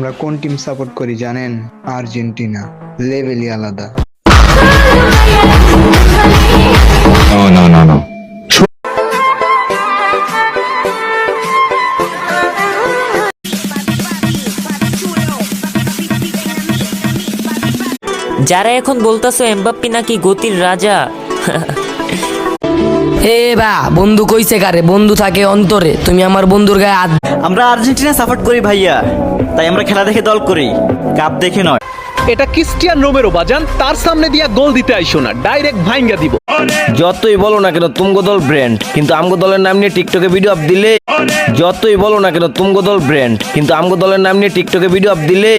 আমরা কোন team support করি জানেন? আর্জেন্টিনা। লেভেলই আলাদা। No, no, no, no. যারা এখন বলতাছো এমবাপ্পি নাকি গতির রাজা, এ বা বন্ধু কইছে কারে, বন্ধু থাকে অন্তরে। তুমি আমার বন্ধুর গায়ে হাত। আমরা আর্জেন্টিনা সাপোর্ট করি ভাইয়া, তাই আমরা খেলা দেখে দল করি, কাপ দেখে নয়। এটা ক্রিস্টিয়ান রোমেরো বাজান, তার সামনে দিয়া গোল দিতে আইসো না, ডাইরেক্ট ভাইঙ্গা দিব। যতই বলো না কেন তুমগো দল ব্র্যান্ড, কিন্তু আমগো দলের নাম নিয়ে টিকটকে ভিডিও আপ দিলে, যতই বলো না কেন তুমগো দল ব্র্যান্ড, কিন্তু আমগো দলের নাম নিয়ে টিকটকে ভিডিও আপ দিলে